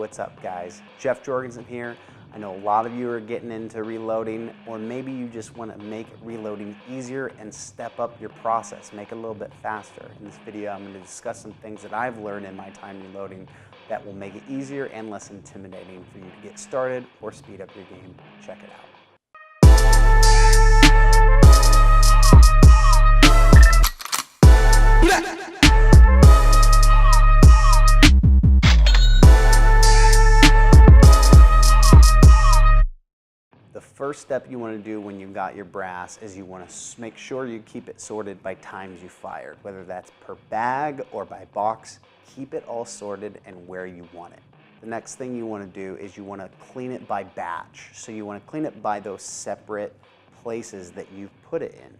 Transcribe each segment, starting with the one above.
What's up, guys? Jeff Jorgensen here. I know a lot of you are getting into reloading, or maybe you just want to make reloading easier and step up your process, make it a little bit faster. In this video, I'm going to discuss some things that I've learned in my time reloading that will make it easier and less intimidating for you to get started or speed up your game. Check it out. The first step you want to do when you've got your brass is you want to make sure you keep it sorted by times you fired, whether that's per bag or by box. Keep it all sorted and where you want it. The next thing you want to do is you want to clean it by batch. So you want to clean it by those separate places that you've put it in.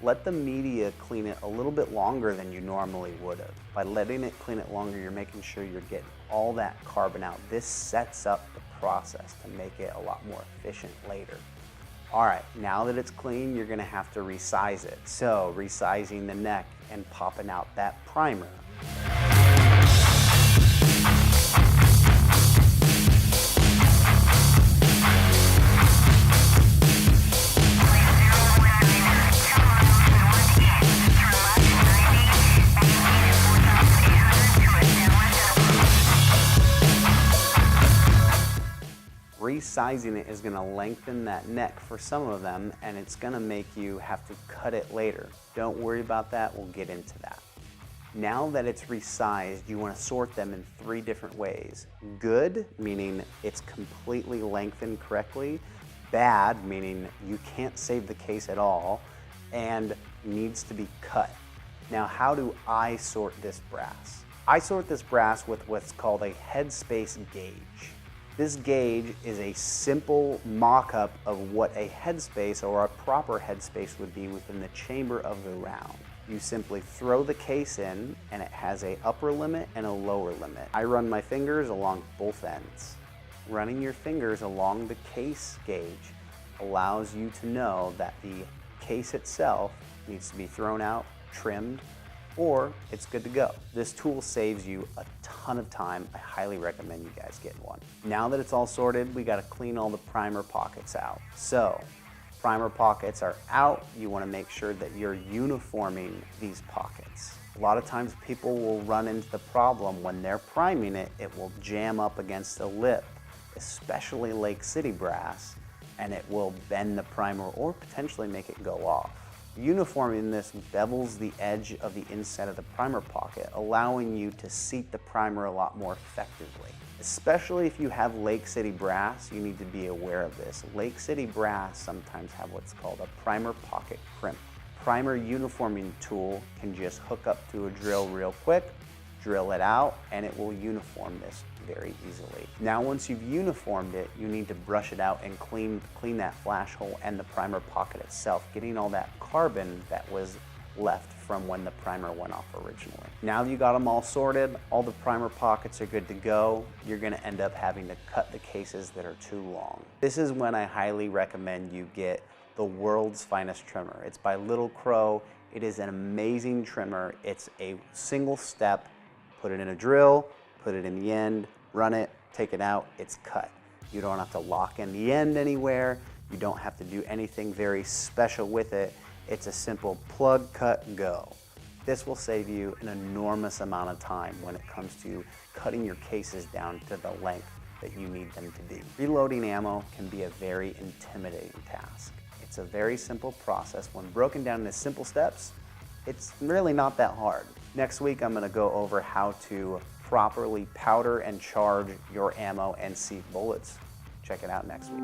Let the media clean it a little bit longer than you normally would have. By letting it clean it longer, you're making sure you're getting all that carbon out. This sets up the process to make it a lot more efficient later. All right, now that it's clean, you're gonna have to resize it. So, resizing the neck and popping out that primer. Resizing it is going to lengthen that neck for some of them, and it's going to make you have to cut it later. Don't worry about that, we'll get into that. Now that it's resized, you want to sort them in 3 different ways. Good, meaning it's completely lengthened correctly. Bad, meaning you can't save the case at all, and needs to be cut. Now, how do I sort this brass? I sort this brass with what's called a headspace gauge. This gauge is a simple mock-up of what a headspace or a proper headspace would be within the chamber of the round. You simply throw the case in, and it has an upper limit and a lower limit. I run my fingers along both ends. Running your fingers along the case gauge allows you to know that the case itself needs to be thrown out, trimmed, or it's good to go. This tool saves you a ton of time. I highly recommend you guys get one. Now that it's all sorted, we gotta clean all the primer pockets out. So, primer pockets are out. You wanna make sure that you're uniforming these pockets. A lot of times people will run into the problem when they're priming it, it will jam up against the lip, especially Lake City brass, and it will bend the primer or potentially make it go off. Uniforming this bevels the edge of the inside of the primer pocket, allowing you to seat the primer a lot more effectively. Especially if you have Lake City brass, you need to be aware of this. Lake City brass sometimes have what's called a primer pocket crimp. Primer uniforming tool can just hook up to a drill real quick, drill it out, and it will uniform this very easily. Now once you've uniformed it, you need to brush it out and clean that flash hole and the primer pocket itself, getting all that carbon that was left from when the primer went off originally. Now that you got them all sorted, all the primer pockets are good to go, you're gonna end up having to cut the cases that are too long. This is when I highly recommend you get the world's finest trimmer. It's by Little Crow. It is an amazing trimmer. It's a single step. Put it in a drill, put it in the end, run it, take it out, it's cut. You don't have to lock in the end anywhere. You don't have to do anything very special with it. It's a simple plug, cut, go. This will save you an enormous amount of time when it comes to cutting your cases down to the length that you need them to be. Reloading ammo can be a very intimidating task. It's a very simple process. When broken down into simple steps, it's really not that hard. Next week, I'm gonna go over how to properly powder and charge your ammo and seat bullets. Check it out next week.